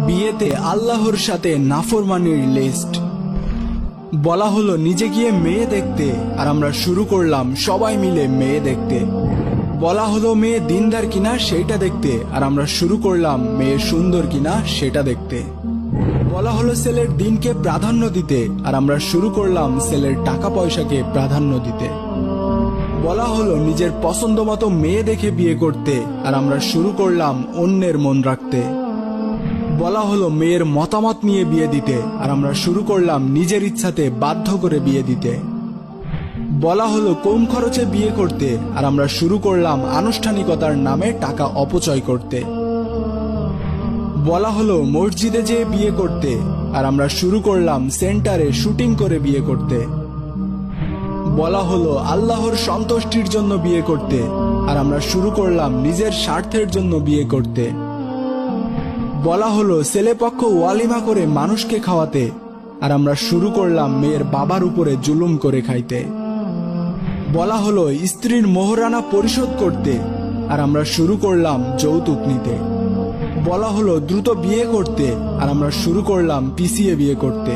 বিয়েতে আল্লাহর সাথে নাফরমানির লিস্ট। বলা হলো নিজে গিয়ে মেয়ে দেখতে, আর আমরা শুরু করলাম সবাই মিলে মেয়ে দেখতে। বলা হলো মেয়ে দিনদার কিনা সেটা দেখতে, আর আমরা শুরু করলাম মেয়ে সুন্দর কিনা সেটা দেখতে। বলা হলো ছেলের দিনকে প্রাধান্য দিতে, আর আমরা শুরু করলাম ছেলের টাকা পয়সাকে প্রাধান্য দিতে। বলা হলো নিজের পছন্দ মতো মেয়ে দেখে বিয়ে করতে, আর আমরা শুরু করলাম অন্যের মন রাখতে। বলা হলো মেয়ের মতামত নিয়ে বিয়ে দিতে, আর আমরা শুরু করলাম নিজের ইচ্ছাতে বাধ্য করে বিয়ে দিতে। বলা হলো কম খরচে বিয়ে করতে, আর আমরা শুরু করলাম আনুষ্ঠানিকতার নামে টাকা অপচয় করতে। বলা হলো মসজিদে যেয়ে বিয়ে করতে, আর আমরা শুরু করলাম সেন্টারে শুটিং করে বিয়ে করতে। বলা হলো আল্লাহর সন্তুষ্টির জন্য বিয়ে করতে, আর আমরা শুরু করলাম নিজের স্বার্থের জন্য বিয়ে করতে। বলা হলো ছেলেপক্ষ ওয়ালিমা করে মানুষকে খাওয়াতে, আর আমরা শুরু করলাম মেয়ের বাবার উপরে জুলুম করে খাইতে। বলা হলো স্ত্রীর মোহরানা পরিশোধ করতে, আর আমরা শুরু করলাম যৌতুক নিতে। বলা হলো দ্রুত বিয়ে করতে, আর আমরা শুরু করলাম পিছিয়ে বিয়ে করতে।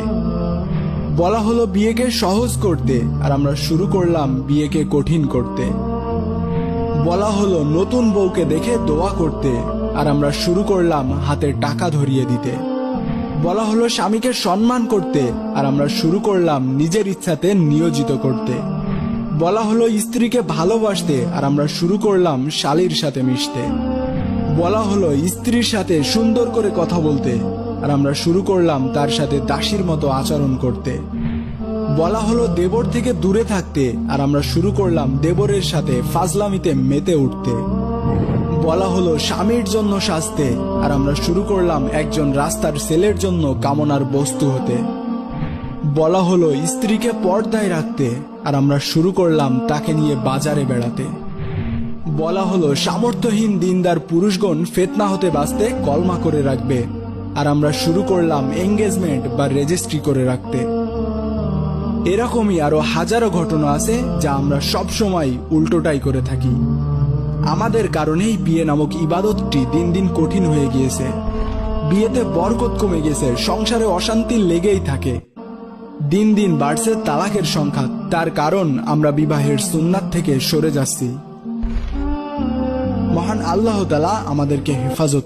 বলা হলো বিয়েকে সহজ করতে, আর আমরা শুরু করলাম বিয়েকে কঠিন করতে। বলা হলো নতুন বউকে দেখে দোয়া করতে, আর আমরা শুরু করলাম হাতে টাকা ধরিয়ে দিতে। বলা হলো স্বামীকে সম্মান করতে, আর আমরা শুরু করলাম নিজের ইচ্ছাতে নিয়োজিত করতে। বলা হলো স্ত্রীকে ভালোবাসতে, আর আমরা শুরু করলাম শালীর সাথে মিশতে। বলা হলো স্ত্রীর সাথে সুন্দর করে কথা বলতে, আর আমরা শুরু করলাম তার সাথে দাসীর মতো আচরণ করতে। বলা হলো দেবর থেকে দূরে থাকতে, আর আমরা শুরু করলাম দেবরের সাথে ফাজলামিতে মেতে উঠতে। বলা হলো স্বামীর জন্য সাজতে, আর আমরা শুরু করলাম একজন রাস্তার ছেলের জন্য কামনার বস্তু হতে। বলা হলো স্ত্রীকে পর্দায় রাখতে, আর আমরা শুরু করলাম তাকে নিয়ে বাজারে বেড়াতে। বলা হলো সামর্থ্যহীন দিনদার পুরুষগণ ফিতনা হতে বাঁচতে কলমা করে রাখবে, আর আমরা শুরু করলাম এঙ্গেজমেন্ট বা রেজিস্ট্রি করে রাখতে। এরকমই আরো হাজারো ঘটনা আছে যা আমরা সব সময় উল্টোটাই করে থাকি। আমাদের কারণেই বিয়ে নামক ইবাদতটি দিন দিন কঠিন হয়ে গিয়েছে। বিয়েতে বরকত কমে গেছে, সংসারে অশান্তি লেগেই থাকে। দিন দিন বাড়ছে তালাকের সংখ্যা, তার কারণ আমরা বিবাহের সুন্নাত থেকে সরে যাচ্ছি। মহান আল্লাহ তাআলা আমাদেরকে হেফাজত